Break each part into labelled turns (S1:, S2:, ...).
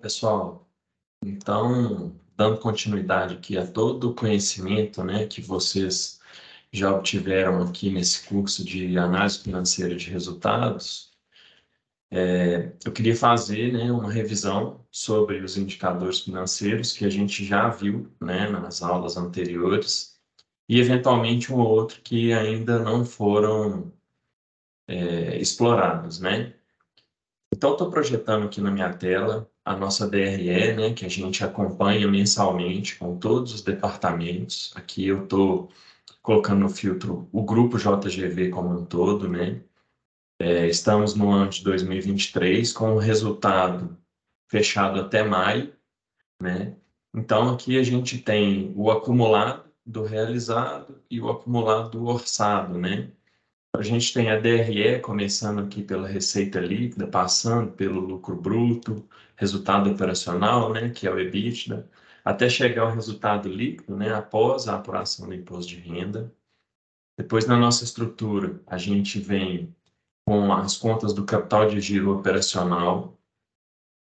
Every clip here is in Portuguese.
S1: Pessoal, então, dando continuidade aqui a todo o conhecimento, né, que vocês já obtiveram aqui nesse curso de análise financeira de resultados, eu queria fazer, né, uma revisão sobre os indicadores financeiros que a gente já viu, né, nas aulas anteriores e, eventualmente, um ou outro que ainda não foram explorados, né? Então, estou projetando aqui na minha tela a nossa DRE, né, que a gente acompanha mensalmente com todos os departamentos. Aqui eu estou colocando no filtro o grupo JGV como um todo, né? Estamos no ano de 2023 com o resultado fechado até maio, né? Então, aqui a gente tem o acumulado do realizado e o acumulado do orçado, né? A gente tem a DRE começando aqui pela receita líquida, passando pelo lucro bruto, resultado operacional, né, que é o EBITDA, até chegar ao resultado líquido, né, após a apuração do imposto de renda. Depois, na nossa estrutura, a gente vem com as contas do capital de giro operacional,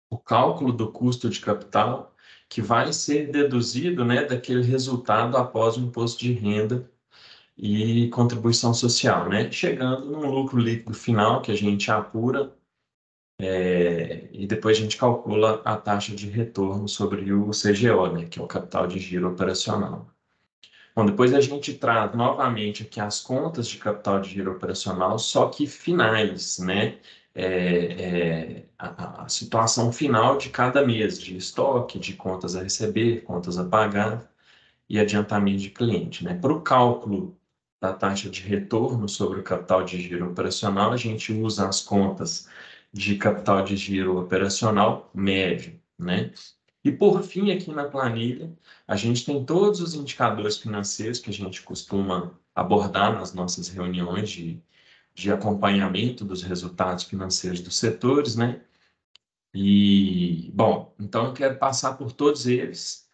S1: o cálculo do custo de capital, que vai ser deduzido, né, daquele resultado após o imposto de renda e contribuição social, né? Chegando num lucro líquido final que a gente apura e depois a gente calcula a taxa de retorno sobre o CGO, né? Que é o capital de giro operacional. Bom, depois a gente traz novamente aqui as contas de capital de giro operacional, só que finais, né? A situação final de cada mês, de estoque, de contas a receber, contas a pagar e adiantamento de cliente, né? Para o cálculo da taxa de retorno sobre o capital de giro operacional, a gente usa as contas de capital de giro operacional médio, né? E por fim, aqui na planilha, a gente tem todos os indicadores financeiros que a gente costuma abordar nas nossas reuniões de acompanhamento dos resultados financeiros dos setores, né? E, bom, então eu quero passar por todos eles,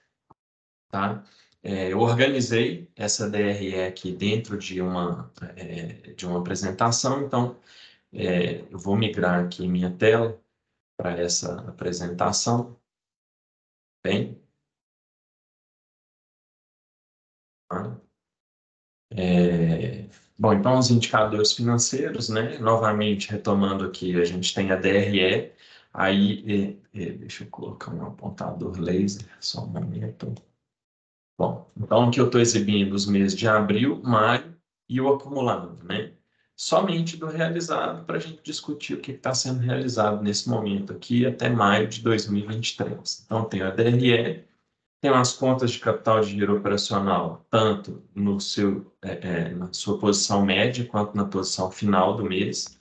S1: tá? Eu organizei essa DRE aqui dentro de uma apresentação, então eu vou migrar aqui minha tela para essa apresentação, bem? Tá? Bom, então os indicadores financeiros, né? Novamente, retomando aqui, a gente tem a DRE, aí, deixa eu colocar um apontador laser, só um momento. Bom, então aqui eu estou exibindo os meses de abril, maio e o acumulado, né? Somente do realizado para a gente discutir o que está sendo realizado nesse momento aqui até maio de 2023. Então, tem a DRE, tem as contas de capital de giro operacional, tanto no na sua posição média quanto na posição final do mês,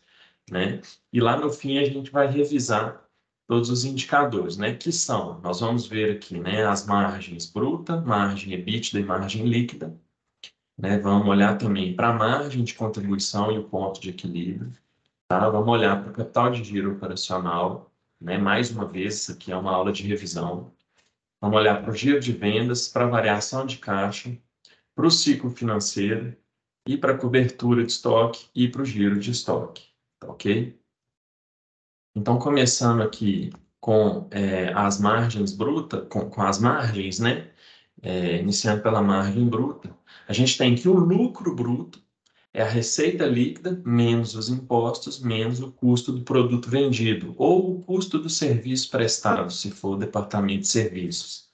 S1: né? E lá no fim a gente vai revisar todos os indicadores, né? Que são, nós vamos ver aqui, né? As margens bruta, margem EBITDA e margem líquida, né? Vamos olhar também para a margem de contribuição e o ponto de equilíbrio, tá? Vamos olhar para o capital de giro operacional, né? Mais uma vez, isso aqui é uma aula de revisão. Vamos olhar para o giro de vendas, para a variação de caixa, para o ciclo financeiro e para a cobertura de estoque e para o giro de estoque, tá ok? Então, começando aqui com as margens brutas, com as margens, né? Iniciando pela margem bruta, a gente tem que o lucro bruto é a receita líquida menos os impostos, menos o custo do produto vendido, ou o custo do serviço prestado, se for o departamento de serviços,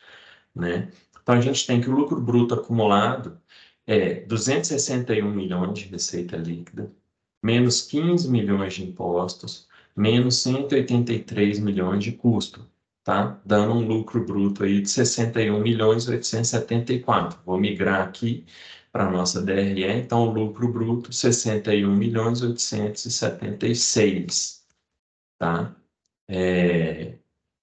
S1: né? Então, a gente tem que o lucro bruto acumulado é 261 milhões de receita líquida, menos 15 milhões de impostos, menos 183 milhões de custo, tá? Dando um lucro bruto aí de 61 milhões 874. Vou migrar aqui para a nossa DRE, então o lucro bruto 61 milhões 876, tá?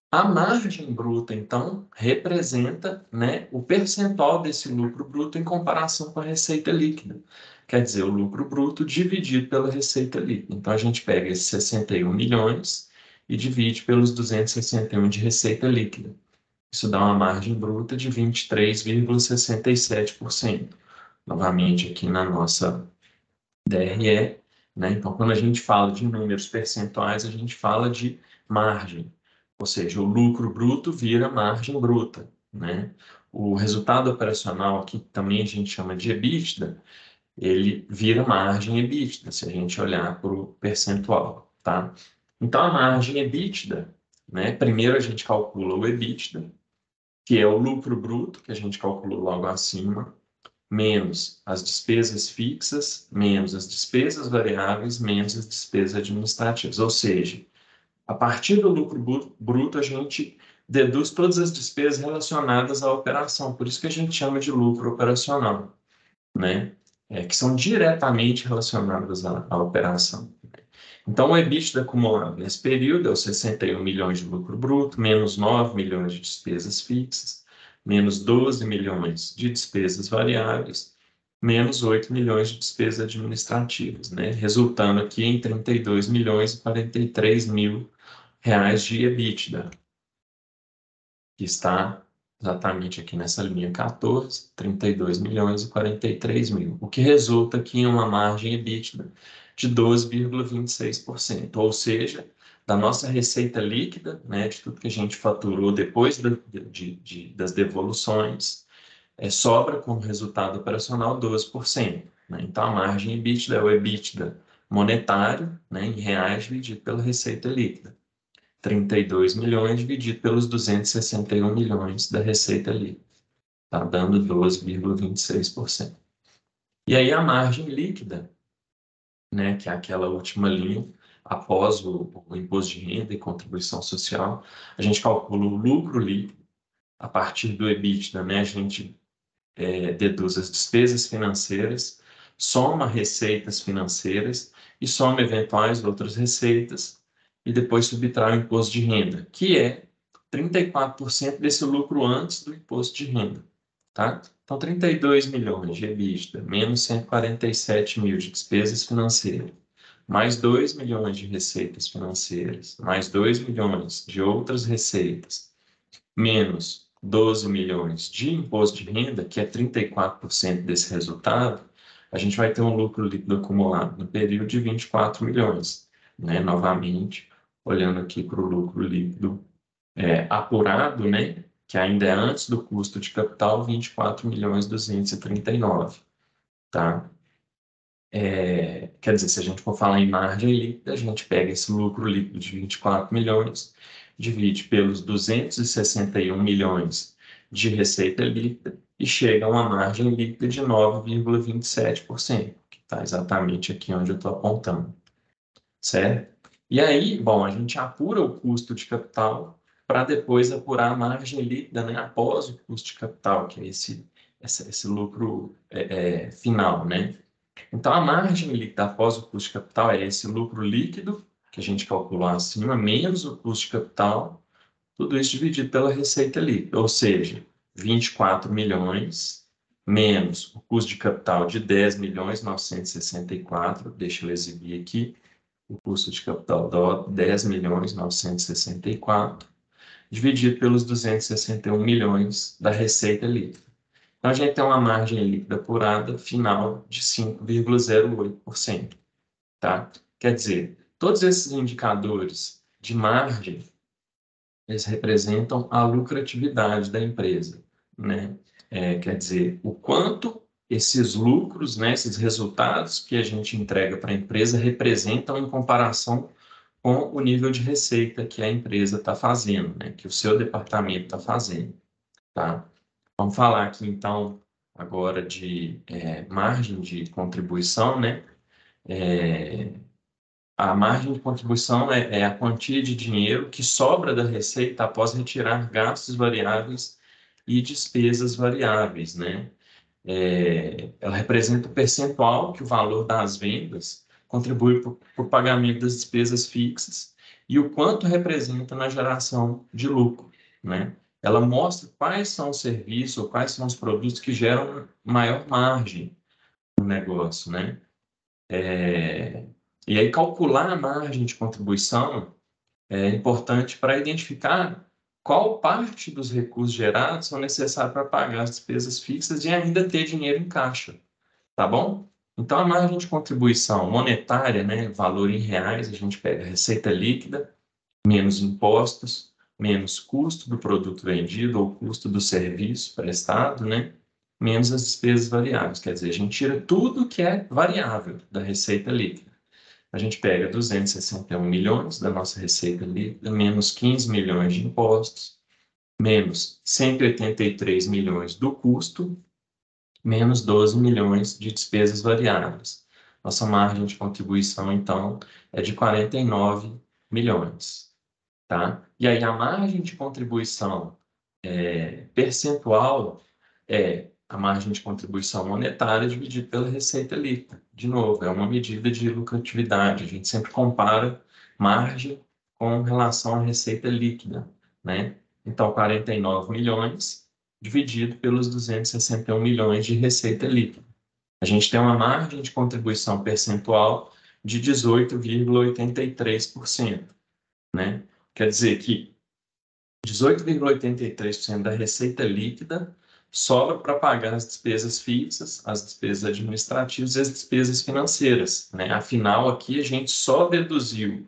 S1: A margem bruta, então, representa, né, o percentual desse lucro bruto em comparação com a receita líquida. Quer dizer, o lucro bruto dividido pela receita líquida. Então, a gente pega esses 61 milhões e divide pelos 261 de receita líquida. Isso dá uma margem bruta de 23,67%. Novamente, aqui na nossa DRE, né? Então, quando a gente fala de números percentuais, a gente fala de margem, ou seja, o lucro bruto vira margem bruta, né? O resultado operacional, que também a gente chama de EBITDA, ele vira margem EBITDA, se a gente olhar para o percentual, tá? Então, a margem EBITDA, né? Primeiro a gente calcula o EBITDA, que é o lucro bruto, que a gente calculou logo acima, menos as despesas fixas, menos as despesas variáveis, menos as despesas administrativas. Ou seja, a partir do lucro bruto, a gente deduz todas as despesas relacionadas à operação. Por isso que a gente chama de lucro operacional, né? Que são diretamente relacionadas à operação. Então, o EBITDA acumulado nesse período é os 61 milhões de lucro bruto, menos 9 milhões de despesas fixas, menos 12 milhões de despesas variáveis, menos 8 milhões de despesas administrativas, né? Resultando aqui em 32 milhões e 43 mil reais de EBITDA, que está exatamente aqui nessa linha 14, 32 milhões e 43 mil, o que resulta aqui em uma margem EBITDA de 12,26%, ou seja, da nossa receita líquida, né, de tudo que a gente faturou depois das devoluções, sobra como resultado operacional 12%. Né? Então, a margem EBITDA é o EBITDA monetário, né, em reais, dividido pela receita líquida. 32 milhões dividido pelos 261 milhões da receita líquida. Está dando 12,26%. E aí a margem líquida, né, que é aquela última linha, após o imposto de renda e contribuição social, a gente calcula o lucro líquido. A partir do EBITDA, né, a gente deduz as despesas financeiras, soma receitas financeiras e soma eventuais outras receitas e depois subtrai o imposto de renda, que é 34% desse lucro antes do imposto de renda, tá? Então, 32 milhões de EBITDA, menos 147 mil de despesas financeiras, mais 2 milhões de receitas financeiras, mais 2 milhões de outras receitas, menos 12 milhões de imposto de renda, que é 34% desse resultado, a gente vai ter um lucro líquido acumulado no período de 24 milhões. Né? Novamente, olhando aqui para o lucro líquido apurado, né? Que ainda é antes do custo de capital, 24 milhões 239. Tá? Quer dizer, se a gente for falar em margem líquida, a gente pega esse lucro líquido de 24 milhões, divide pelos 261 milhões de receita líquida e chega a uma margem líquida de 9,27%, que está exatamente aqui onde eu estou apontando, certo? E aí, bom, a gente apura o custo de capital para depois apurar a margem líquida, né, após o custo de capital, que é esse lucro final, né? Então, a margem líquida após o custo de capital é esse lucro líquido, que a gente calculou acima, menos o custo de capital, tudo isso dividido pela receita líquida, ou seja, 24 milhões menos o custo de capital de 10 milhões 964, deixa eu exibir aqui, o custo de capital dá 10 milhões 964, dividido pelos 261 milhões da receita líquida. Então, a gente tem uma margem líquida apurada final de 5,08%. Tá? Quer dizer, todos esses indicadores de margem, eles representam a lucratividade da empresa. Né? Quer dizer, o quanto esses lucros, né, esses resultados que a gente entrega para a empresa representam em comparação com o nível de receita que a empresa está fazendo, né, que o seu departamento está fazendo. Tá? Vamos falar aqui, então, agora de margem de contribuição, né? A margem de contribuição é a quantia de dinheiro que sobra da receita após retirar gastos variáveis e despesas variáveis, né? Ela representa o percentual que o valor das vendas contribui para o pagamento das despesas fixas e o quanto representa na geração de lucro, né? Ela mostra quais são os serviços ou quais são os produtos que geram maior margem no negócio, né? E aí calcular a margem de contribuição é importante para identificar qual parte dos recursos gerados são necessários para pagar as despesas fixas e ainda ter dinheiro em caixa, tá bom? Então, a margem de contribuição monetária, né, valor em reais, a gente pega a receita líquida, menos impostos, menos custo do produto vendido ou custo do serviço prestado, né, menos as despesas variáveis. Quer dizer, a gente tira tudo que é variável da receita líquida. A gente pega 261 milhões da nossa receita líquida, menos 15 milhões de impostos, menos 183 milhões do custo, menos 12 milhões de despesas variáveis. Nossa margem de contribuição, então, é de 49 milhões, tá? E aí a margem de contribuição percentual é a margem de contribuição monetária dividida pela receita líquida. De novo, é uma medida de lucratividade. A gente sempre compara margem com relação à receita líquida, né? Então, 49 milhões dividido pelos 261 milhões de receita líquida. A gente tem uma margem de contribuição percentual de 18,83%, né? Quer dizer que 18,83% da receita líquida sobra para pagar as despesas fixas, as despesas administrativas e as despesas financeiras, né? Afinal, aqui a gente só deduziu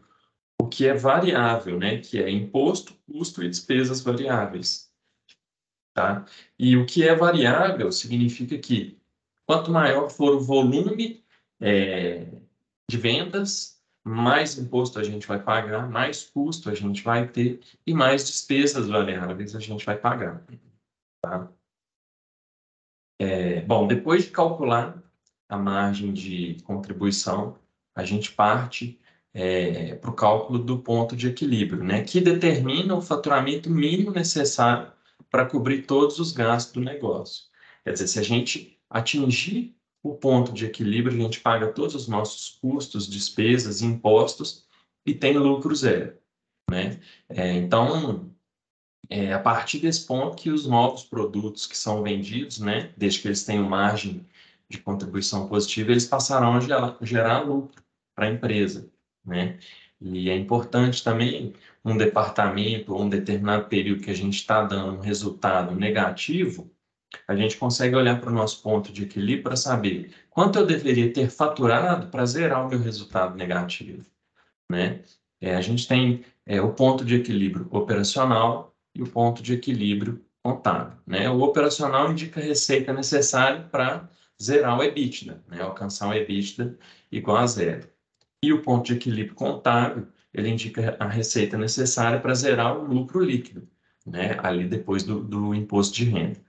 S1: o que é variável, né? Que é imposto, custo e despesas variáveis, tá? E o que é variável significa que quanto maior for o volume de vendas, mais imposto a gente vai pagar, mais custo a gente vai ter e mais despesas variáveis a gente vai pagar, tá? Bom, depois de calcular a margem de contribuição, a gente parte para o cálculo do ponto de equilíbrio, né? Que determina o faturamento mínimo necessário para cobrir todos os gastos do negócio. Quer dizer, se a gente atingir o ponto de equilíbrio, a gente paga todos os nossos custos, despesas, impostos e tem lucro zero, né? Então, a partir desse ponto que os novos produtos que são vendidos, né, desde que eles tenham margem de contribuição positiva, eles passarão a gerar lucro para a empresa, né? E é importante também um departamento ou um determinado período que a gente está dando um resultado negativo, a gente consegue olhar para o nosso ponto de equilíbrio para saber quanto eu deveria ter faturado para zerar o meu resultado negativo, né? A gente tem o ponto de equilíbrio operacional e o ponto de equilíbrio contábil, né? O operacional indica a receita necessária para zerar o EBITDA, né? Alcançar o EBITDA igual a zero. E o ponto de equilíbrio contábil, ele indica a receita necessária para zerar o lucro líquido, né? Ali depois do imposto de renda.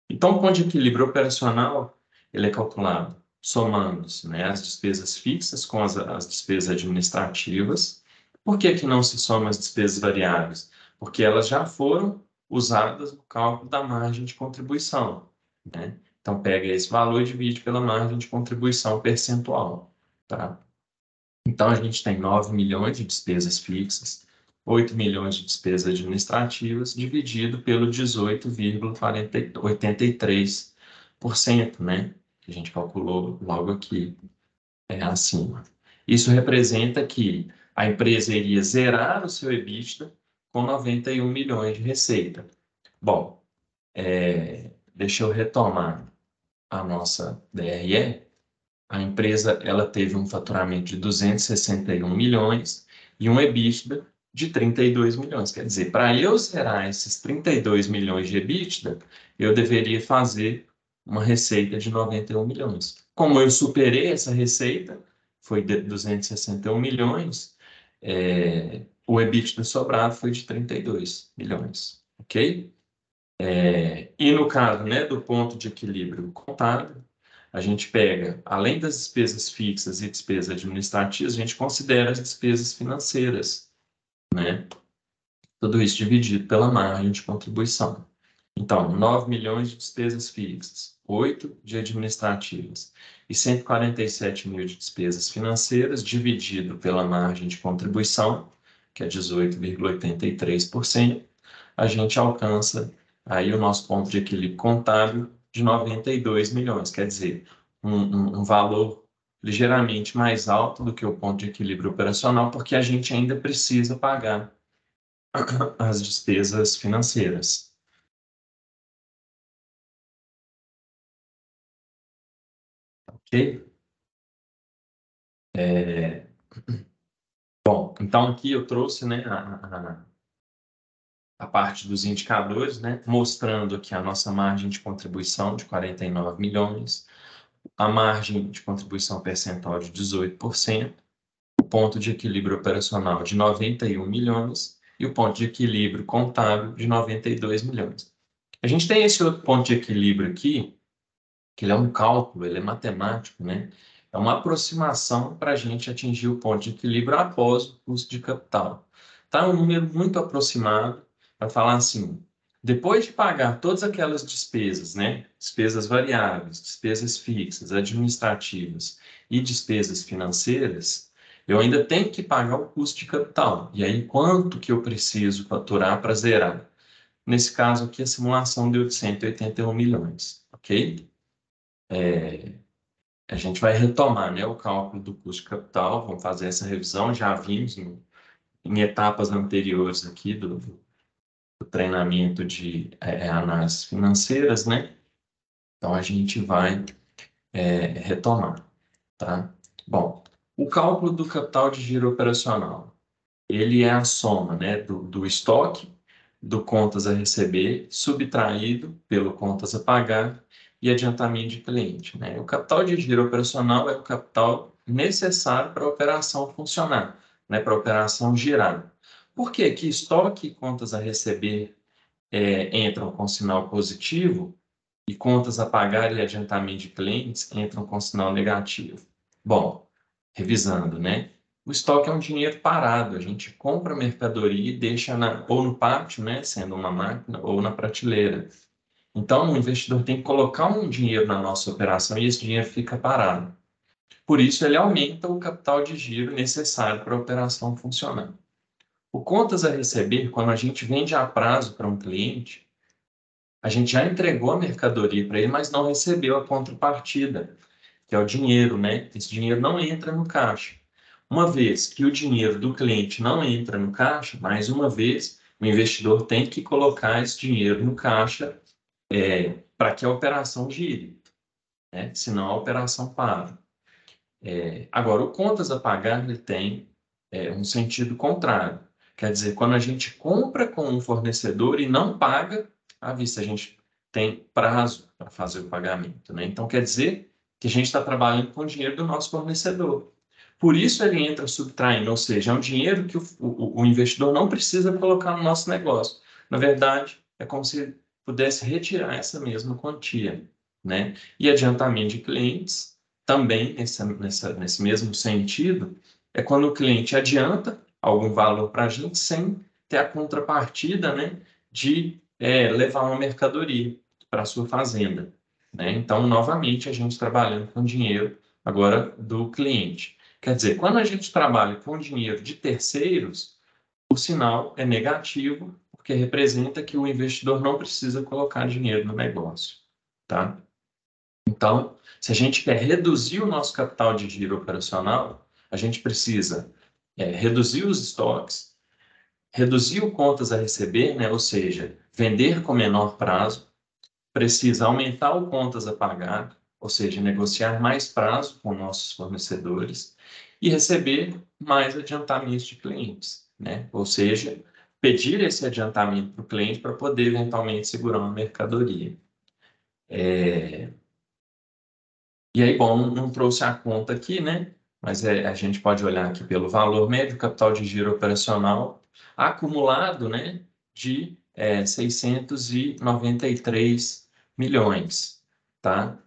S1: Então, o ponto de equilíbrio operacional, ele é calculado somando-se, né, as despesas fixas com as despesas administrativas. Por que que não se soma as despesas variáveis? Porque elas já foram usadas no cálculo da margem de contribuição, né? Então, pega esse valor e divide pela margem de contribuição percentual, tá? Então, a gente tem 9 milhões de despesas fixas, 8 milhões de despesas administrativas, dividido pelo 18,83%, né? Que a gente calculou logo aqui acima. Isso representa que a empresa iria zerar o seu EBITDA com 91 milhões de receita. Bom, deixa eu retomar a nossa DRE. A empresa ela teve um faturamento de 261 milhões e um EBITDA de 32 milhões. Quer dizer, para eu zerar esses 32 milhões de EBITDA, eu deveria fazer uma receita de 91 milhões. Como eu superei essa receita, foi de 261 milhões, o EBITDA sobrado foi de 32 milhões, ok? E no caso, né, do ponto de equilíbrio contábil, a gente pega, além das despesas fixas e despesas administrativas, a gente considera as despesas financeiras, né? Tudo isso dividido pela margem de contribuição. Então, 9 milhões de despesas fixas, 8 de administrativas e 147 mil de despesas financeiras, dividido pela margem de contribuição, que é 18,83%, a gente alcança aí o nosso ponto de equilíbrio contábil de 92 milhões, quer dizer, um valor ligeiramente mais alto do que o ponto de equilíbrio operacional, porque a gente ainda precisa pagar as despesas financeiras. Ok? Bom, então aqui eu trouxe, né, a parte dos indicadores, né, mostrando aqui a nossa margem de contribuição de 49 milhões, a margem de contribuição percentual de 18%, o ponto de equilíbrio operacional de 91 milhões e o ponto de equilíbrio contábil de 92 milhões. A gente tem esse outro ponto de equilíbrio aqui, que ele é um cálculo, ele é matemático, né? É uma aproximação para a gente atingir o ponto de equilíbrio após o custo de capital. Tá um número muito aproximado para falar assim, depois de pagar todas aquelas despesas, né? Despesas variáveis, despesas fixas, administrativas e despesas financeiras, eu ainda tenho que pagar o custo de capital. E aí, quanto que eu preciso faturar para zerar? Nesse caso aqui, a simulação deu de 181 milhões, ok? A gente vai retomar, né, o cálculo do custo de capital, vamos fazer essa revisão, já vimos em etapas anteriores aqui do treinamento de análises financeiras, né? Então, a gente vai retomar, tá? Bom, o cálculo do capital de giro operacional, ele é a soma, né, do estoque, do contas a receber, subtraído pelo contas a pagar e adiantamento de cliente, né? O capital de giro operacional é o capital necessário para a operação funcionar, né, para a operação girar. Por que que estoque e contas a receber entram com sinal positivo e contas a pagar e adiantamento de clientes entram com sinal negativo? Bom, revisando, né? O estoque é um dinheiro parado, a gente compra a mercadoria e deixa ou no pátio, né, sendo uma máquina, ou na prateleira. Então, o investidor tem que colocar um dinheiro na nossa operação e esse dinheiro fica parado. Por isso, ele aumenta o capital de giro necessário para a operação funcionar. O contas a receber, quando a gente vende a prazo para um cliente, a gente já entregou a mercadoria para ele, mas não recebeu a contrapartida, que é o dinheiro, né? Esse dinheiro não entra no caixa. Uma vez que o dinheiro do cliente não entra no caixa, mais uma vez, o investidor tem que colocar esse dinheiro no caixa para que a operação gire, né? Senão a operação para. Agora, o contas a pagar ele tem um sentido contrário. Quer dizer, quando a gente compra com um fornecedor e não paga à vista, a gente tem prazo para fazer o pagamento, né? Então, quer dizer que a gente está trabalhando com o dinheiro do nosso fornecedor. Por isso ele entra subtraindo, ou seja, é um dinheiro que o investidor não precisa colocar no nosso negócio. Na verdade, é como se pudesse retirar essa mesma quantia, né? E adiantamento de clientes, também nesse mesmo sentido, é quando o cliente adianta algum valor para a gente sem ter a contrapartida, né, de levar uma mercadoria para a sua fazenda, né? Então, novamente, a gente trabalhando com dinheiro agora do cliente. Quer dizer, quando a gente trabalha com dinheiro de terceiros, o sinal é negativo, porque representa que o investidor não precisa colocar dinheiro no negócio, tá? Então, se a gente quer reduzir o nosso capital de giro operacional, a gente precisa reduzir os estoques, reduzir o contas a receber, né? Ou seja, vender com menor prazo, precisa aumentar o contas a pagar, ou seja, negociar mais prazo com nossos fornecedores e receber mais adiantamentos de clientes, né? Ou seja, pedir esse adiantamento para o cliente para poder eventualmente segurar uma mercadoria. E aí, bom, não trouxe a conta aqui, né? Mas a gente pode olhar aqui pelo valor médio, capital de giro operacional acumulado, né, de 693 milhões, tá?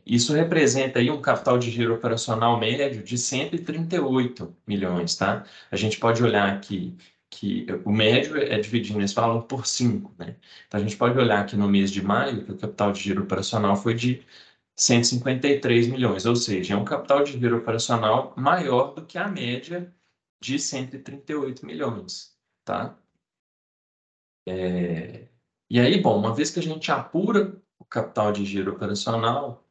S1: Isso representa aí um capital de giro operacional médio de 138 milhões, tá? A gente pode olhar aqui que o médio é dividindo esse valor por 5, né? Então, a gente pode olhar aqui no mês de maio que o capital de giro operacional foi de 153 milhões, ou seja, é um capital de giro operacional maior do que a média de 138 milhões, tá? E aí, bom, uma vez que a gente apura o capital de giro operacional,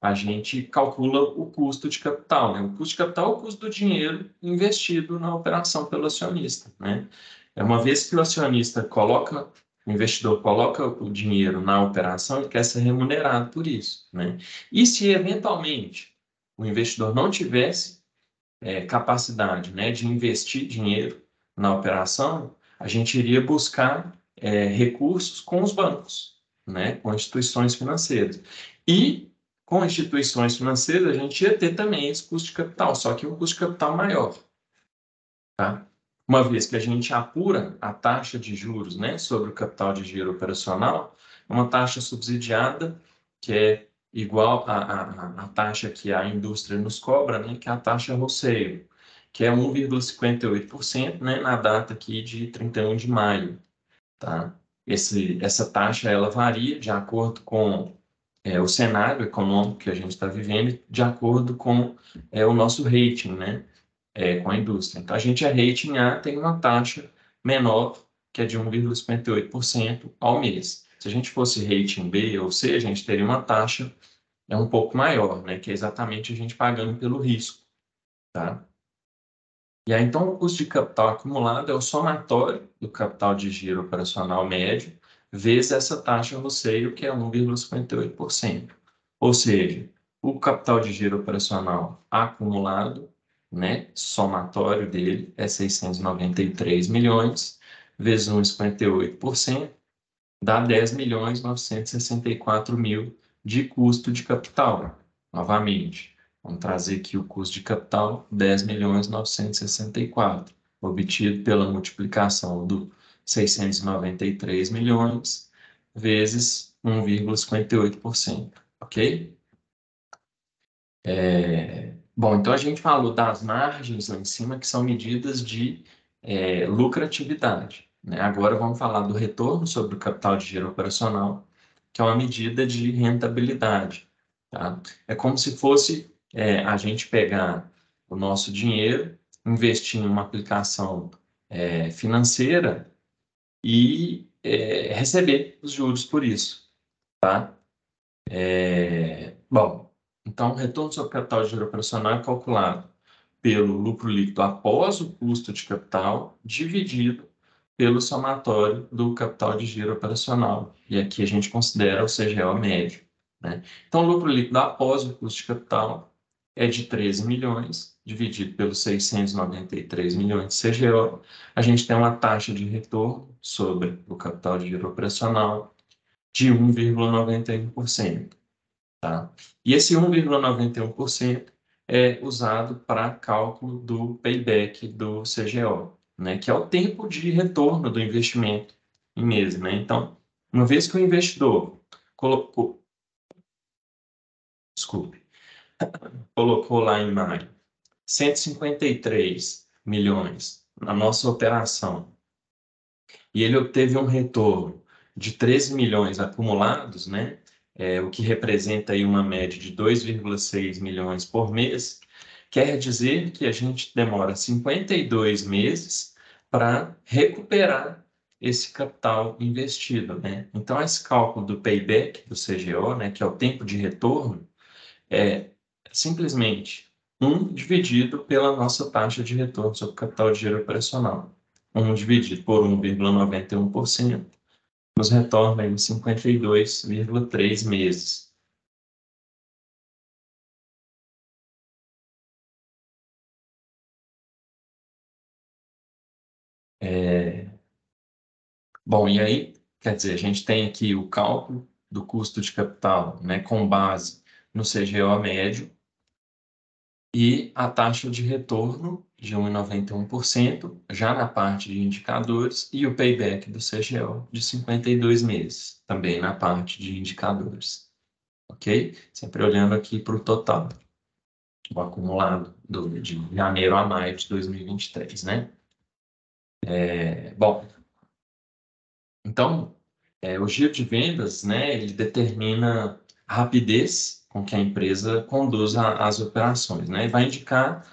S1: a gente calcula o custo de capital, né? O custo de capital é o custo do dinheiro investido na operação pelo acionista, né? Uma vez que o acionista coloca, o investidor coloca o dinheiro na operação, ele quer ser remunerado por isso, né? E se eventualmente o investidor não tivesse capacidade, né, de investir dinheiro na operação, a gente iria buscar recursos com os bancos, né, com instituições financeiras. E com instituições financeiras, a gente ia ter também esse custo de capital, só que um custo de capital maior. Tá? Uma vez que a gente apura a taxa de juros, né, sobre o capital de giro operacional, é uma taxa subsidiada que é igual à taxa que a indústria nos cobra, né, que é a taxa wholesale, que é 1,58%, né, na data aqui de 31 de maio. Tá? Essa taxa ela varia de acordo com o cenário econômico que a gente está vivendo, de acordo com o nosso rating, né? Com a indústria. Então, a gente é rating A, tem uma taxa menor, que é de 1,58% ao mês. Se a gente fosse rating B ou C, a gente teria uma taxa um pouco maior, né? Que é exatamente a gente pagando pelo risco, tá? E aí, então, o custo de capital acumulado é o somatório do capital de giro operacional médio vezes essa taxa roceiro, que é 1,58%. Ou seja, o capital de giro operacional acumulado, né, somatório dele, é 693 milhões, vezes 1,58%, dá 10 milhões 964 mil de custo de capital. Novamente, vamos trazer aqui o custo de capital, 10 milhões 964, obtido pela multiplicação do 693 milhões vezes 1,58%, ok? Bom, então a gente falou das margens lá em cima, que são medidas de lucratividade, né? Agora vamos falar do retorno sobre o capital de giro operacional, que é uma medida de rentabilidade, tá? É como se fosse a gente pegar o nosso dinheiro, investir em uma aplicação financeira e receber os juros por isso, tá? Bom, então o retorno sobre capital de giro operacional é calculado pelo lucro líquido após o custo de capital dividido pelo somatório do capital de giro operacional. E aqui a gente considera o CGO médio, né? Então, o lucro líquido após o custo de capital é de 13 milhões, dividido pelos 693 milhões de CGO. A gente tem uma taxa de retorno sobre o capital de giro operacional de 1,91%. Tá? E esse 1,91% é usado para cálculo do payback do CGO, né? Que é o tempo de retorno do investimento em mês, né? Então, uma vez que o investidor colocou, desculpe, colocou lá em maio 153 milhões na nossa operação e ele obteve um retorno de 13 milhões acumulados, né? O que representa aí uma média de 2,6 milhões por mês, quer dizer que a gente demora 52 meses para recuperar esse capital investido, né? Então, esse cálculo do payback do CGO, né, que é o tempo de retorno, é simplesmente 1 dividido pela nossa taxa de retorno sobre o capital de giro operacional. 1 dividido por 1,91% nos retorna em 52,3 meses. Bom, e aí, quer dizer, a gente tem aqui o cálculo do custo de capital, né, com base no CGO médio e a taxa de retorno de 1,91%, já na parte de indicadores, e o payback do CGO de 52 meses, também na parte de indicadores. Ok? Sempre olhando aqui para o total, o acumulado de janeiro a maio de 2023, né? Bom, então, o giro de vendas, né, ele determina a rapidez com que a empresa conduz as operações, né? E vai indicar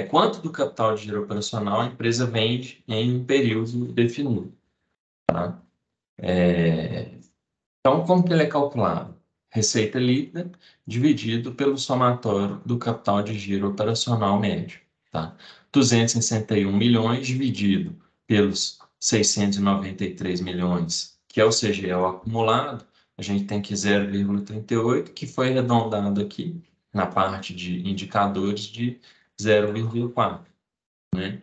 S1: quanto do capital de giro operacional a empresa vende em um período definido, tá? Então, como que ele é calculado? Receita líquida dividido pelo somatório do capital de giro operacional médio, tá? 261 milhões dividido pelos 693 milhões, que é o CGL acumulado, a gente tem que 0,38, que foi arredondado aqui, na parte de indicadores de 0,4, né?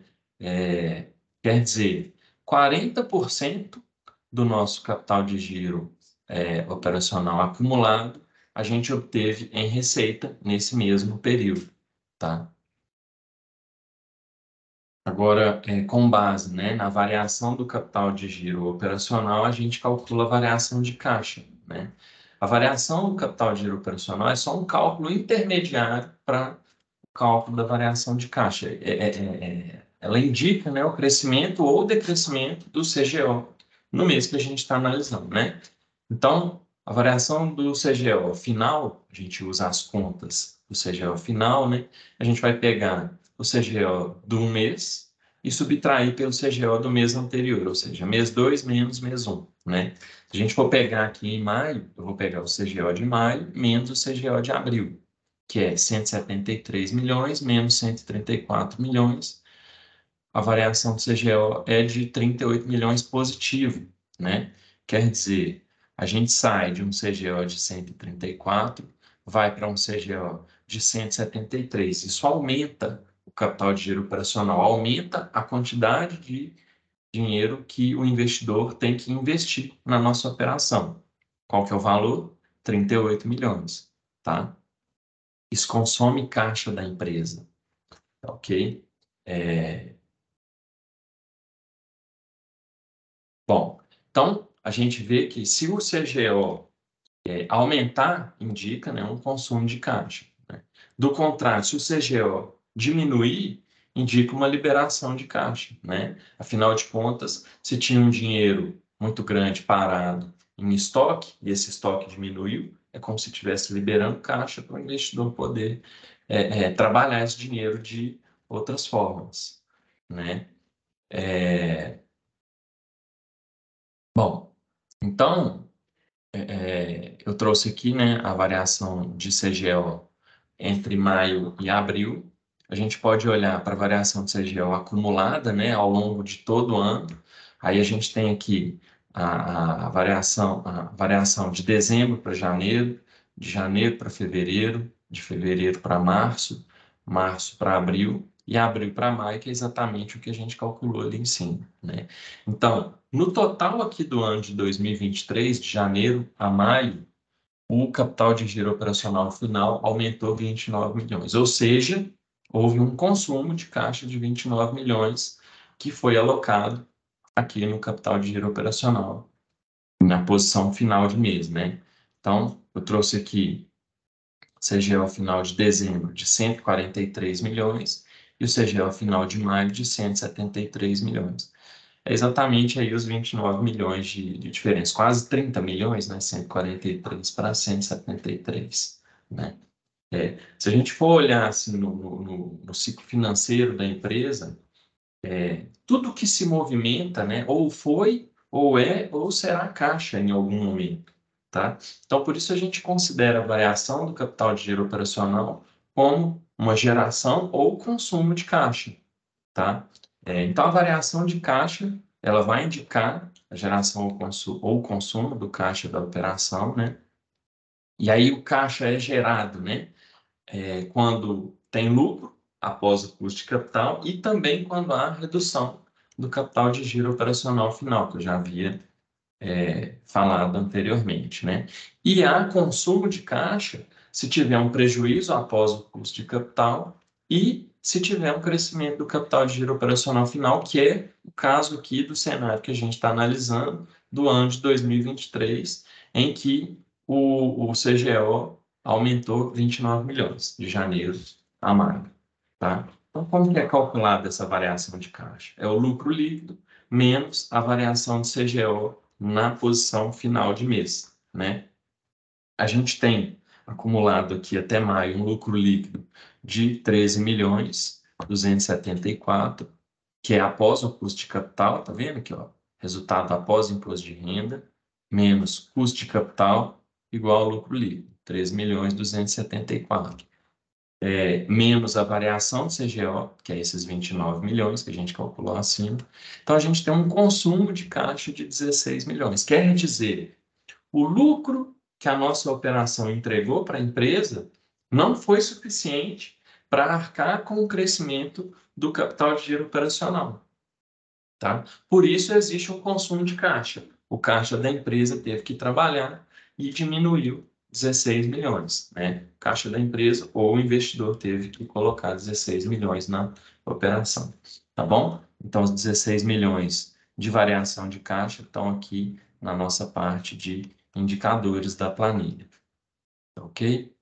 S1: Quer dizer, 40% do nosso capital de giro operacional acumulado a gente obteve em receita nesse mesmo período, tá? Agora, com base, né, na variação do capital de giro operacional, a gente calcula a variação de caixa, né? A variação do capital de giro operacional é só um cálculo intermediário para o cálculo da variação de caixa. Ela indica, né, o crescimento ou decrescimento do CGO no mês que a gente está analisando, né? Então, a variação do CGO final, a gente usa as contas do CGO final, né? A gente vai pegar o CGO do mês e subtrair pelo CGO do mês anterior, ou seja, mês 2 menos mês 1, né? Se a gente for pegar aqui em maio, eu vou pegar o CGO de maio menos o CGO de abril, que é 173 milhões menos 134 milhões. A variação do CGO é de 38 milhões positivo, né? Quer dizer, a gente sai de um CGO de 134, vai para um CGO de 173. Isso aumenta o capital de giro operacional, aumenta a quantidade de dinheiro que o investidor tem que investir na nossa operação. Qual que é o valor? 38 milhões, tá? Isso consome caixa da empresa, ok? Bom, então a gente vê que se o CGO aumentar, indica, né, um consumo de caixa, né? Do contrário, se o CGO diminuir, indica uma liberação de caixa, né? Afinal de contas, se tinha um dinheiro muito grande parado em estoque e esse estoque diminuiu, é como se estivesse liberando caixa para o investidor poder trabalhar esse dinheiro de outras formas, né? Bom, então eu trouxe aqui, né, a variação de CGO entre maio e abril. A gente pode olhar para a variação de CGO acumulada, né, ao longo de todo o ano. Aí a gente tem aqui a variação de dezembro para janeiro, de janeiro para fevereiro, de fevereiro para março, março para abril e abril para maio, que é exatamente o que a gente calculou ali em cima, né? Então, no total aqui do ano de 2023, de janeiro a maio, o capital de giro operacional final aumentou 29 milhões, ou seja, houve um consumo de caixa de 29 milhões que foi alocado aqui no capital de giro operacional, na posição final de mês, né? Então, eu trouxe aqui o CGO final de dezembro de 143 milhões e o CGO final de maio de 173 milhões. É exatamente aí os 29 milhões de diferença, quase 30 milhões, né? 143 para 173, né? Se a gente for olhar assim, no ciclo financeiro da empresa, tudo que se movimenta, né? Ou foi, ou é, ou será caixa em algum momento, tá? Então, por isso a gente considera a variação do capital de giro operacional como uma geração ou consumo de caixa, tá? Então, a variação de caixa, ela vai indicar a geração ou consumo do caixa da operação, né? E aí o caixa é gerado, né? Quando tem lucro após o custo de capital e também quando há redução do capital de giro operacional final, que eu já havia falado anteriormente, né? E há consumo de caixa se tiver um prejuízo após o custo de capital e se tiver um crescimento do capital de giro operacional final, que é o caso aqui do cenário que a gente está analisando do ano de 2023, em que o CGO aumentou 29 milhões de janeiro a maio, tá? Então, como que é calculada essa variação de caixa? É o lucro líquido menos a variação de CGO na posição final de mês, né? A gente tem acumulado aqui até maio um lucro líquido de 13 milhões 274, que é após o custo de capital, tá vendo aqui, ó? Resultado após imposto de renda, menos custo de capital, igual ao lucro líquido, 13 milhões 274. Menos a variação do CGO, que é esses 29 milhões que a gente calculou acima. Então, a gente tem um consumo de caixa de 16 milhões. Quer dizer, o lucro que a nossa operação entregou para a empresa não foi suficiente para arcar com o crescimento do capital de giro operacional. Tá? Por isso existe um consumo de caixa. O caixa da empresa teve que trabalhar e diminuiu 16 milhões. Né? O caixa da empresa ou o investidor teve que colocar 16 milhões na operação. Tá bom? Então, os 16 milhões de variação de caixa estão aqui na nossa parte de indicadores da planilha. Ok?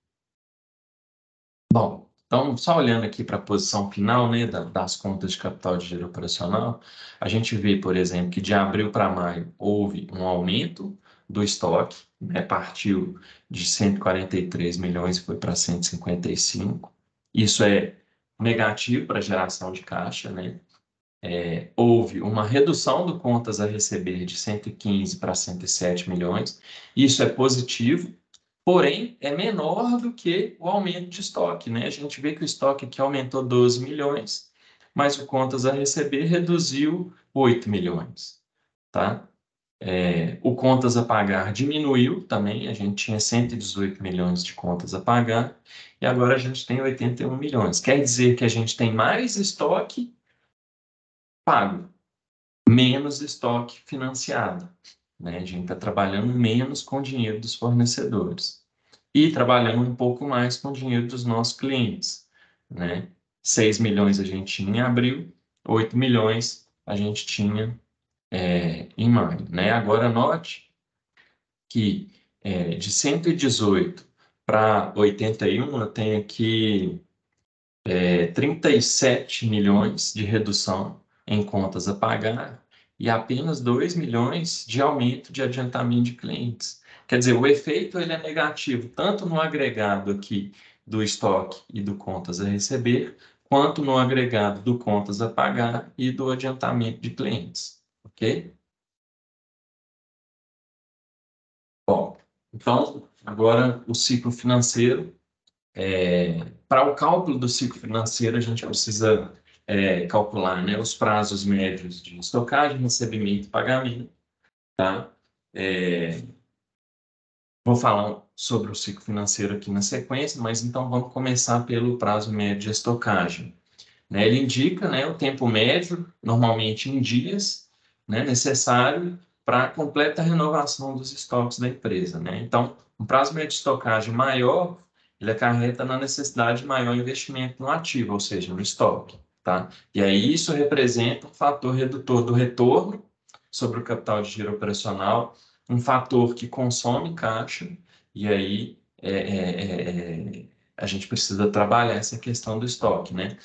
S1: Bom, então, só olhando aqui para a posição final, né, das contas de capital de giro operacional, a gente vê, por exemplo, que de abril para maio houve um aumento do estoque, né, partiu de 143 milhões e foi para 155. Isso é negativo para a geração de caixa, né? Houve uma redução do contas a receber de 115 para 107 milhões. Isso é positivo, porém é menor do que o aumento de estoque, né? A gente vê que o estoque aqui aumentou 12 milhões, mas o contas a receber reduziu 8 milhões, tá? O contas a pagar diminuiu também, a gente tinha 118 milhões de contas a pagar e agora a gente tem 81 milhões. Quer dizer que a gente tem mais estoque pago, menos estoque financiado, né? A gente está trabalhando menos com o dinheiro dos fornecedores e trabalhando um pouco mais com o dinheiro dos nossos clientes, né? 6 milhões a gente tinha em abril, 8 milhões a gente tinha em maio, né? Agora note que de 118 para 81 eu tenho aqui 37 milhões de redução em contas a pagar e apenas 2 milhões de aumento de adiantamento de clientes. Quer dizer, o efeito ele é negativo tanto no agregado aqui do estoque e do contas a receber, quanto no agregado do contas a pagar e do adiantamento de clientes. Ok? Bom, então, agora o ciclo financeiro. Para o cálculo do ciclo financeiro, a gente precisa calcular, né, os prazos médios de estocagem, recebimento e pagamento. Tá? É, vou falar sobre o ciclo financeiro aqui na sequência, mas então vamos começar pelo prazo médio de estocagem. Né? Ele indica, né, o tempo médio, normalmente em dias, né, necessário para a completa renovação dos estoques da empresa. Né? Então, um prazo médio de estocagem maior, ele acarreta na necessidade de maior investimento no ativo, ou seja, no estoque. Tá? E aí isso representa um fator redutor do retorno sobre o capital de giro operacional, um fator que consome caixa, e aí a gente precisa trabalhar essa questão do estoque, né?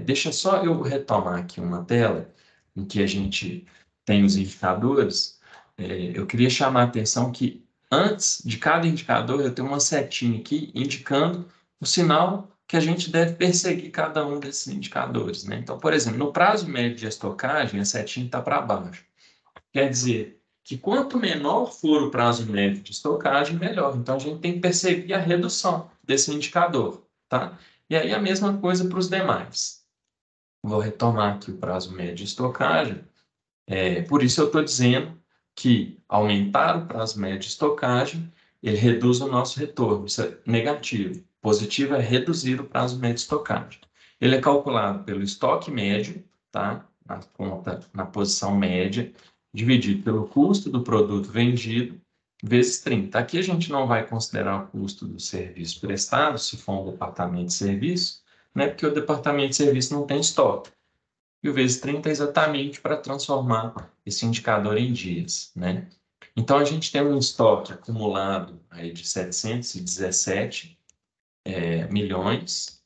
S1: Deixa só eu retomar aqui uma tela em que a gente tem os indicadores. Eu queria chamar a atenção que antes de cada indicador eu tenho uma setinha aqui indicando o sinal que a gente deve perseguir cada um desses indicadores, né? Então, por exemplo, no prazo médio de estocagem, a setinha está para baixo. Quer dizer que quanto menor for o prazo médio de estocagem, melhor. Então, a gente tem que perseguir a redução desse indicador, tá? E aí a mesma coisa para os demais. Vou retomar aqui o prazo médio de estocagem. Por isso eu estou dizendo que aumentar o prazo médio de estocagem, ele reduz o nosso retorno. Isso é negativo. Positivo é reduzir o prazo médio de estocagem. Ele é calculado pelo estoque médio, tá? Na conta, na posição média, dividido pelo custo do produto vendido, vezes 30. Aqui a gente não vai considerar o custo do serviço prestado, se for um departamento de serviço, né? Porque o departamento de serviço não tem estoque. E o vezes 30 é exatamente para transformar esse indicador em dias, né? Então, a gente tem um estoque acumulado aí de 717 milhões,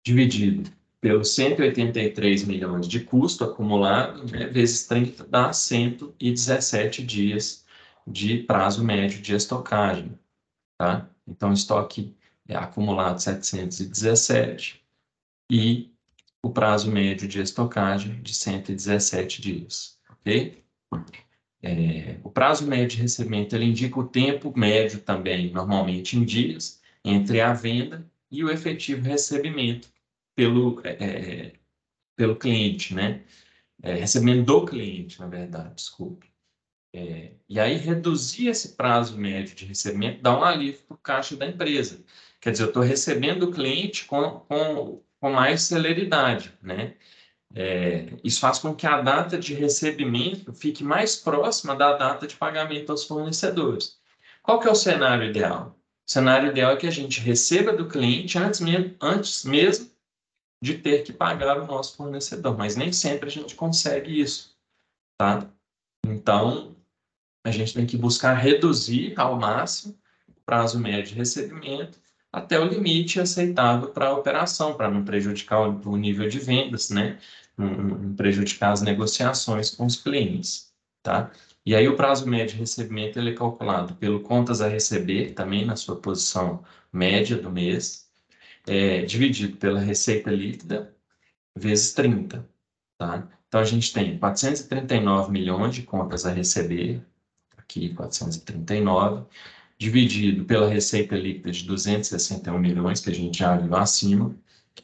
S1: dividido pelos 183 milhões de custo acumulado, né, vezes 30, dá 117 dias de prazo médio de estocagem, tá? Então, estoque acumulado 717 e o prazo médio de estocagem de 117 dias, ok? O prazo médio de recebimento, ele indica o tempo médio também, normalmente em dias, entre a venda e o efetivo recebimento pelo cliente, né? Recebimento do cliente, na verdade, desculpe. E aí, reduzir esse prazo médio de recebimento dá um alívio para o caixa da empresa. Quer dizer, eu estou recebendo o cliente com mais celeridade, né? Isso faz com que a data de recebimento fique mais próxima da data de pagamento aos fornecedores. Qual que é o cenário ideal? O cenário ideal é que a gente receba do cliente antes mesmo de ter que pagar o nosso fornecedor, mas nem sempre a gente consegue isso, tá? Então, a gente tem que buscar reduzir ao máximo o prazo médio de recebimento até o limite aceitável para a operação, para não prejudicar o nível de vendas, né? Não prejudicar as negociações com os clientes, tá? E aí o prazo médio de recebimento ele é calculado pelo contas a receber, também na sua posição média do mês, dividido pela receita líquida, vezes 30, tá? Então, a gente tem 439 milhões de contas a receber, aqui 439, dividido pela receita líquida de 261 milhões, que a gente já viu acima,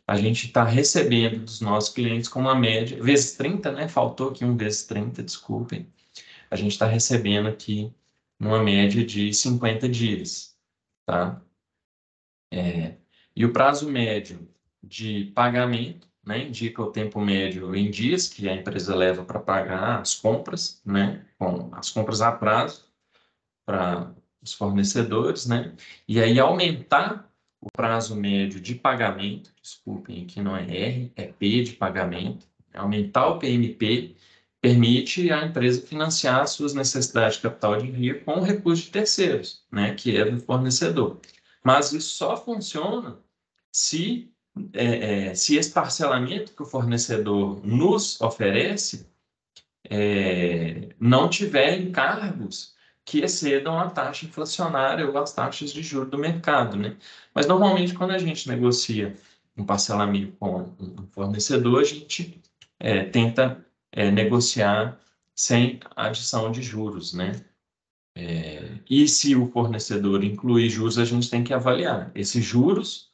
S1: a gente está recebendo dos nossos clientes com uma média, vezes 30, né? Faltou aqui um vezes 30, desculpem. A gente está recebendo aqui uma média de 50 dias, tá? E o prazo médio de pagamento, né, indica o tempo médio em dias que a empresa leva para pagar as compras, né, com as compras a prazo para os fornecedores, né, e aí aumentar o prazo médio de pagamento, desculpem, aqui não é R, é P de pagamento, aumentar o PMP permite à empresa financiar suas necessidades de capital de giro com recurso de terceiros, né, que é do fornecedor. Mas isso só funciona se, se esse parcelamento que o fornecedor nos oferece não tiver encargos que excedam a taxa inflacionária ou as taxas de juros do mercado, né? Mas normalmente quando a gente negocia um parcelamento com um fornecedor, a gente tenta negociar sem adição de juros, né? E se o fornecedor incluir juros, a gente tem que avaliar. Esses juros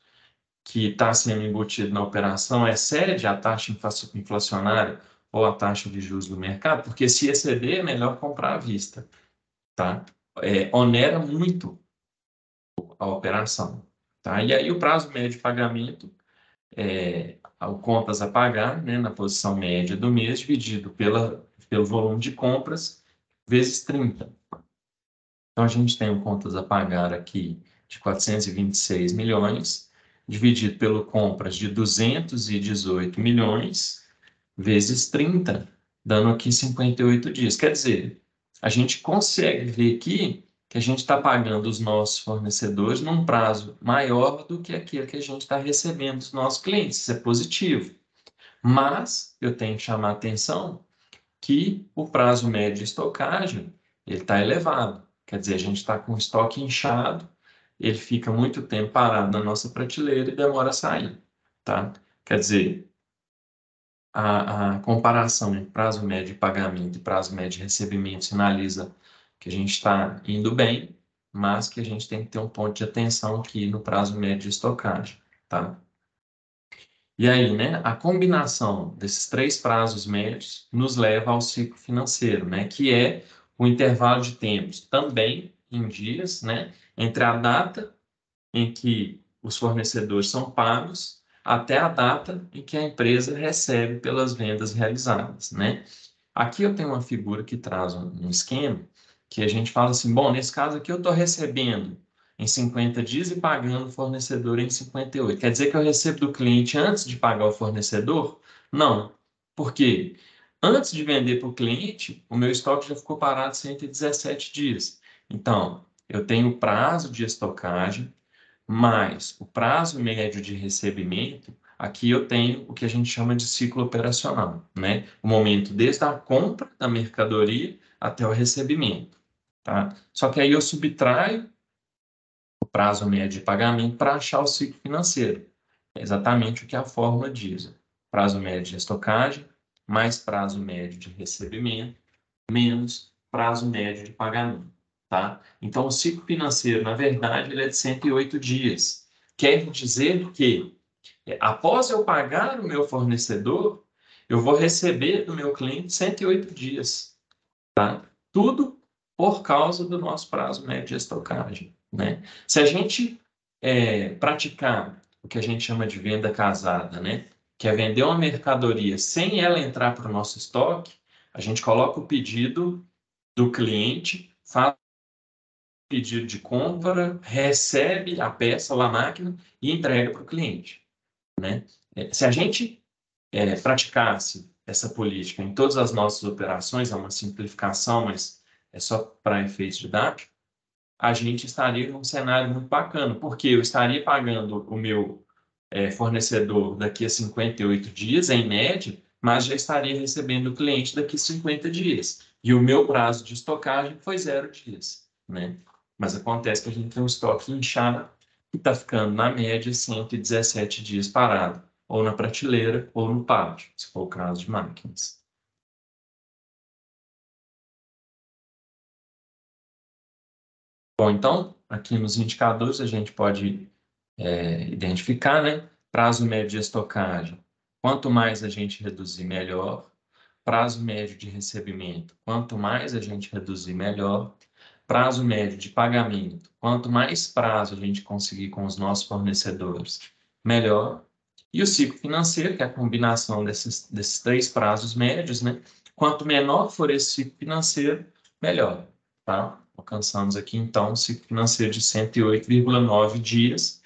S1: que está sendo embutido na operação excede a taxa inflacionária ou a taxa de juros do mercado, porque se exceder, é melhor comprar à vista, tá? Onera muito a operação, tá? E aí o prazo médio de pagamento o contas a pagar, né, na posição média do mês, dividido pelo volume de compras, vezes 30. Então, a gente tem um contas a pagar aqui de 426 milhões, dividido pelo compras de 218 milhões, vezes 30, dando aqui 58 dias. Quer dizer, a gente consegue ver aqui que a gente está pagando os nossos fornecedores num prazo maior do que aquele que a gente está recebendo dos nossos clientes. Isso é positivo. Mas eu tenho que chamar a atenção que o prazo médio de estocagem ele está elevado. Quer dizer, a gente está com o estoque inchado, ele fica muito tempo parado na nossa prateleira e demora a sair, tá? Quer dizer, a comparação entre prazo médio de pagamento e prazo médio de recebimento sinaliza que a gente está indo bem, mas que a gente tem que ter um ponto de atenção aqui no prazo médio de estocagem, tá? E aí, né, a combinação desses três prazos médios nos leva ao ciclo financeiro, né, que é o intervalo de tempos, também em dias, né, entre a data em que os fornecedores são pagos até a data em que a empresa recebe pelas vendas realizadas, né? Aqui eu tenho uma figura que traz um esquema que a gente fala assim, bom, nesse caso aqui eu estou recebendo em 50 dias e pagando o fornecedor em 58. Quer dizer que eu recebo do cliente antes de pagar o fornecedor? Não. Por quê? Antes de vender para o cliente, o meu estoque já ficou parado 117 dias. Então, eu tenho prazo de estocagem, mais o prazo médio de recebimento, aqui eu tenho o que a gente chama de ciclo operacional, né? O momento desde a compra da mercadoria até o recebimento, tá? Só que aí eu subtraio o prazo médio de pagamento para achar o ciclo financeiro. É exatamente o que a fórmula diz. Prazo médio de estocagem, mais prazo médio de recebimento, menos prazo médio de pagamento, tá? Então, o ciclo financeiro, na verdade, ele é de 108 dias. Quer dizer que, após eu pagar o meu fornecedor, eu vou receber do meu cliente 108 dias, tá? Tudo por causa do nosso prazo médio de estocagem, né? Se a gente praticar o que a gente chama de venda casada, né? Que é vender uma mercadoria sem ela entrar para o nosso estoque, a gente coloca o pedido do cliente, faz o pedido de compra, recebe a peça ou a máquina e entrega para o cliente, né? Se a gente praticasse essa política em todas as nossas operações, é uma simplificação, mas é só para efeitos didáticos, a gente estaria num cenário muito bacana, porque eu estaria pagando o meu fornecedor daqui a 58 dias, em média, mas já estaria recebendo o cliente daqui a 50 dias. E o meu prazo de estocagem foi 0 dias, né? Mas acontece que a gente tem um estoque inchado que está ficando, na média, 117 dias parado, ou na prateleira, ou no pátio, se for o caso de máquinas. Bom, então, aqui nos indicadores a gente pode identificar, né? Prazo médio de estocagem. Quanto mais a gente reduzir, melhor. Prazo médio de recebimento. Quanto mais a gente reduzir, melhor. Prazo médio de pagamento. Quanto mais prazo a gente conseguir com os nossos fornecedores, melhor. E o ciclo financeiro, que é a combinação desses três prazos médios, né? Quanto menor for esse ciclo financeiro, melhor, tá? Alcançamos aqui, então, um ciclo financeiro de 108,9 dias,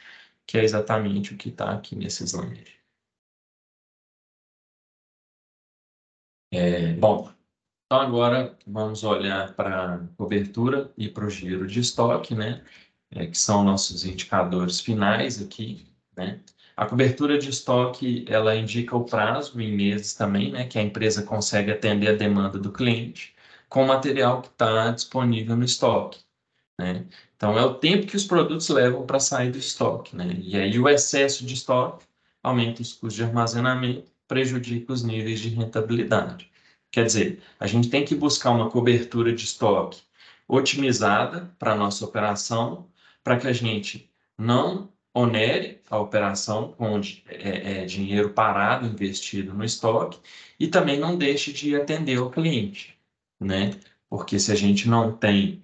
S1: que é exatamente o que está aqui nesse slide. Bom, então agora vamos olhar para a cobertura e para o giro de estoque, né? Que são nossos indicadores finais aqui, né? A cobertura de estoque, ela indica o prazo em meses também, né? Que a empresa consegue atender a demanda do cliente com o material que está disponível no estoque, né? Então, é o tempo que os produtos levam para sair do estoque, né? E aí, o excesso de estoque aumenta os custos de armazenamento, prejudica os níveis de rentabilidade. Quer dizer, a gente tem que buscar uma cobertura de estoque otimizada para a nossa operação, para que a gente não onere a operação com dinheiro parado investido no estoque e também não deixe de atender o cliente, né? Porque se a gente não tem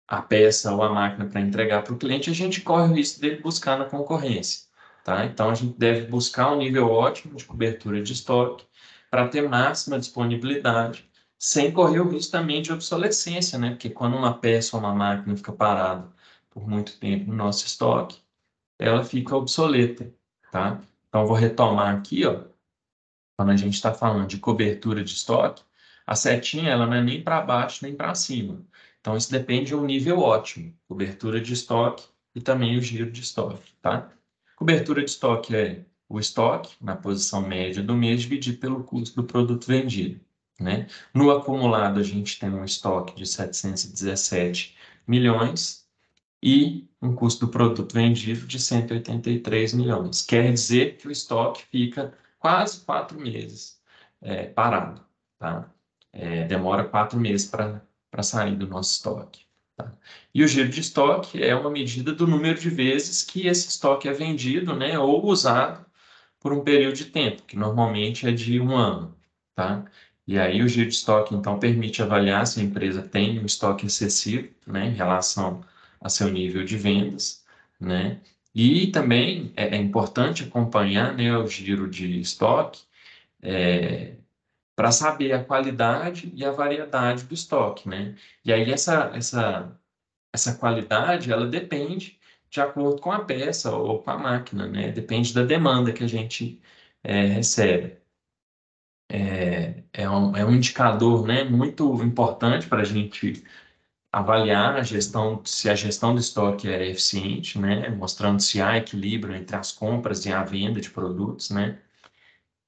S1: a peça ou a máquina para entregar para o cliente, a gente corre o risco dele buscar na concorrência, tá? Então, a gente deve buscar um nível ótimo de cobertura de estoque para ter máxima disponibilidade, sem correr o risco também de obsolescência, né? Porque quando uma peça ou uma máquina fica parada por muito tempo no nosso estoque, ela fica obsoleta, tá? Então, vou retomar aqui, ó, quando a gente está falando de cobertura de estoque, a setinha ela não é nem para baixo nem para cima. Então, isso depende de um nível ótimo, cobertura de estoque e também o giro de estoque, tá? Cobertura de estoque é o estoque na posição média do mês dividido pelo custo do produto vendido, né? No acumulado, a gente tem um estoque de 717 milhões e um custo do produto vendido de 183 milhões. Quer dizer que o estoque fica quase 4 meses parado, tá? Demora 4 meses para sair do nosso estoque. Tá? E o giro de estoque é uma medida do número de vezes que esse estoque é vendido, né, ou usado por um período de tempo, que normalmente é de 1 ano, tá? E aí o giro de estoque, então, permite avaliar se a empresa tem um estoque excessivo, né, em relação a seu nível de vendas, né? E também é importante acompanhar, né, o giro de estoque para saber a qualidade e a variedade do estoque, né? E aí essa qualidade, ela depende de acordo com a peça ou com a máquina, né? Depende da demanda que a gente recebe. É um indicador, né, muito importante para a gente avaliar a gestão, se a gestão do estoque é eficiente, né, mostrando se há equilíbrio entre as compras e a venda de produtos, né?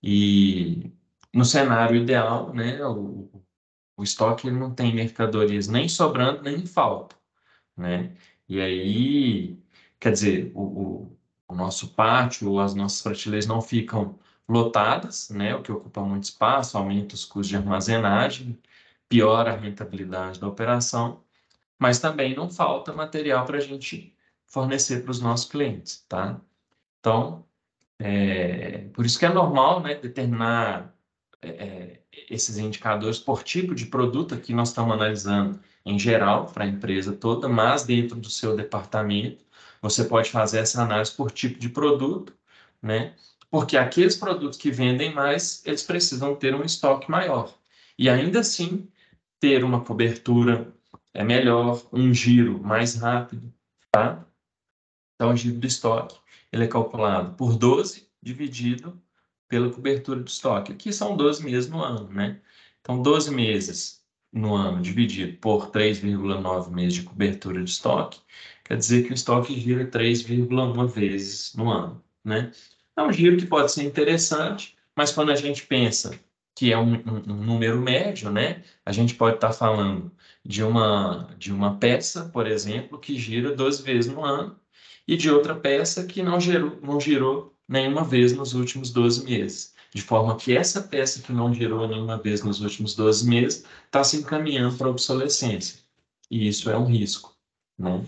S1: E no cenário ideal, né, o estoque ele não tem mercadorias nem sobrando nem em falta, né? E aí, quer dizer, o nosso pátio ou as nossas prateleiras não ficam lotadas, né? O que ocupa muito espaço, aumenta os custos de armazenagem, piora a rentabilidade da operação, mas também não falta material para a gente fornecer para os nossos clientes, tá? Então, por isso que é normal, né, determinar esses indicadores por tipo de produto. Aqui nós estamos analisando em geral para a empresa toda, mas dentro do seu departamento você pode fazer essa análise por tipo de produto, né? Porque aqueles produtos que vendem mais, eles precisam ter um estoque maior. E ainda assim, ter uma cobertura melhor, um giro mais rápido, tá? Então, o giro do estoque, ele é calculado por 12 dividido pela cobertura do estoque. Aqui são 12 meses no ano, né? Então, 12 meses no ano dividido por 3,9 meses de cobertura de estoque, quer dizer que o estoque gira 3,1 vezes no ano, né? É um giro que pode ser interessante, mas quando a gente pensa que é um número médio, né? A gente pode estar falando de uma peça, por exemplo, que gira 12 vezes no ano, e de outra peça que não girou nenhuma vez nos últimos 12 meses. De forma que essa peça que não girou nenhuma vez nos últimos 12 meses está se encaminhando para a obsolescência. E isso é um risco, né?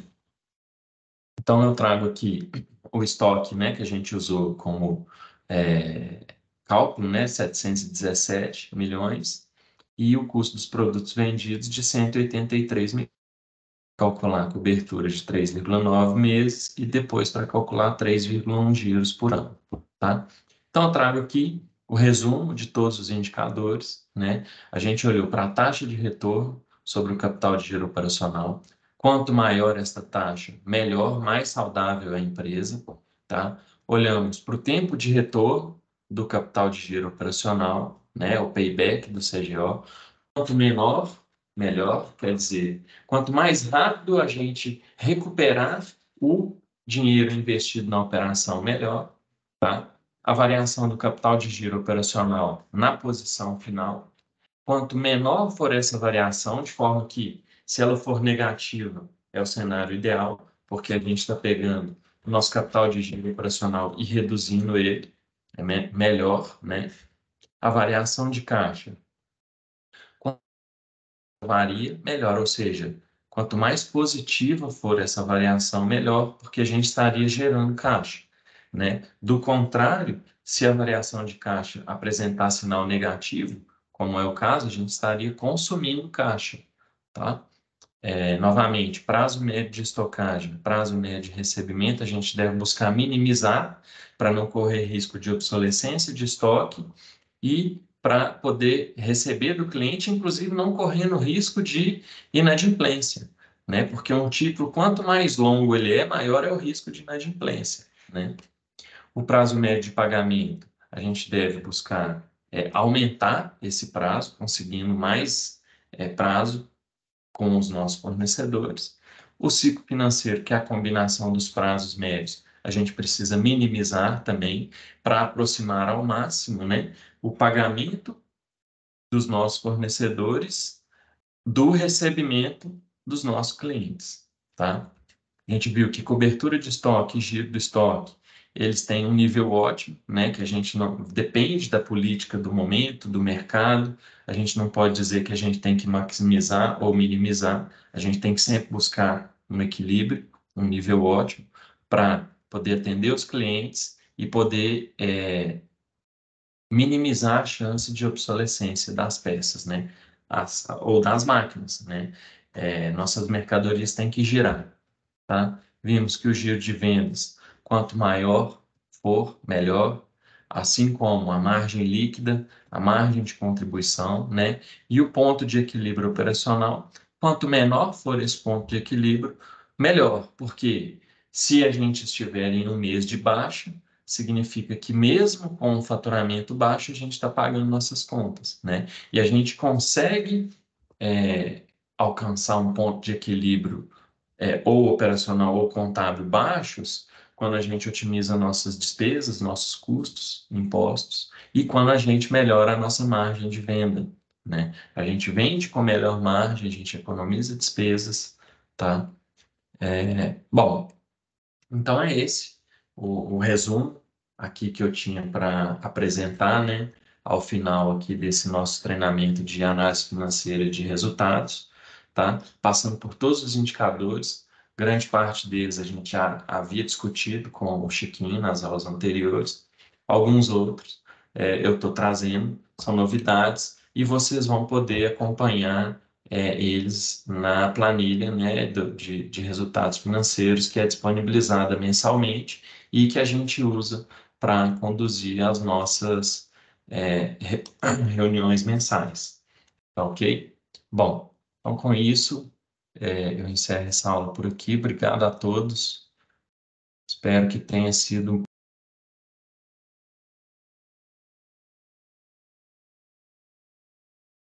S1: Então, eu trago aqui o estoque, né, que a gente usou como é, cálculo, né, 717 milhões, e o custo dos produtos vendidos de 183 milhões. Calcular a cobertura de 3,9 meses e depois para calcular 3,1 giros por ano, tá? Então, eu trago aqui o resumo de todos os indicadores, né? A gente olhou para a taxa de retorno sobre o capital de giro operacional. Quanto maior esta taxa, melhor, mais saudável é a empresa, tá? Olhamos para o tempo de retorno do capital de giro operacional, né? O payback do CGO. Quanto menor, melhor. Quer dizer, quanto mais rápido a gente recuperar o dinheiro investido na operação, melhor, tá? A variação do capital de giro operacional na posição final. Quanto menor for essa variação, de forma que, se ela for negativa, é o cenário ideal, porque a gente está pegando o nosso capital de giro operacional e reduzindo ele, é melhor, né? A variação de caixa varia, melhor. Ou seja, quanto mais positiva for essa variação, melhor, porque a gente estaria gerando caixa, né? Do contrário, se a variação de caixa apresentar sinal negativo, como é o caso, a gente estaria consumindo caixa, tá? Novamente, prazo médio de estocagem, prazo médio de recebimento, a gente deve buscar minimizar para não correr risco de obsolescência de estoque e para poder receber do cliente, inclusive não correndo risco de inadimplência, né? Porque um título, quanto mais longo ele é, maior é o risco de inadimplência, né? O prazo médio de pagamento, a gente deve buscar aumentar esse prazo, conseguindo mais prazo com os nossos fornecedores. O ciclo financeiro, que é a combinação dos prazos médios, a gente precisa minimizar também para aproximar ao máximo, né, o pagamento dos nossos fornecedores do recebimento dos nossos clientes, tá? A gente viu que cobertura de estoque e giro do estoque, eles têm um nível ótimo, né? Que a gente não depende da política do momento, do mercado. A gente não pode dizer que a gente tem que maximizar ou minimizar. A gente tem que sempre buscar um equilíbrio, um nível ótimo, para poder atender os clientes e poder minimizar a chance de obsolescência das peças, né? Ou das máquinas, né? Nossas mercadorias têm que girar, tá? Vimos que o giro de vendas, quanto maior for, melhor, assim como a margem líquida, a margem de contribuição, né? E o ponto de equilíbrio operacional, quanto menor for esse ponto de equilíbrio, melhor, porque se a gente estiver em um mês de baixa, significa que mesmo com um faturamento baixo, a gente está pagando nossas contas, né? E a gente consegue alcançar um ponto de equilíbrio ou operacional ou contábil baixos, quando a gente otimiza nossas despesas, nossos custos, impostos, e quando a gente melhora a nossa margem de venda, né? A gente vende com melhor margem, a gente economiza despesas, tá? Bom, então é esse o resumo aqui que eu tinha para apresentar, né? Ao final aqui desse nosso treinamento de análise financeira de resultados, tá? Passando por todos os indicadores, grande parte deles a gente já havia discutido com o Chiquinho nas aulas anteriores, alguns outros eu estou trazendo, são novidades, e vocês vão poder acompanhar eles na planilha, né, de resultados financeiros que é disponibilizada mensalmente e que a gente usa para conduzir as nossas reuniões mensais. Tá ok? Bom, então com isso, eu encerro essa aula por aqui. Obrigado a todos. Espero que tenha sido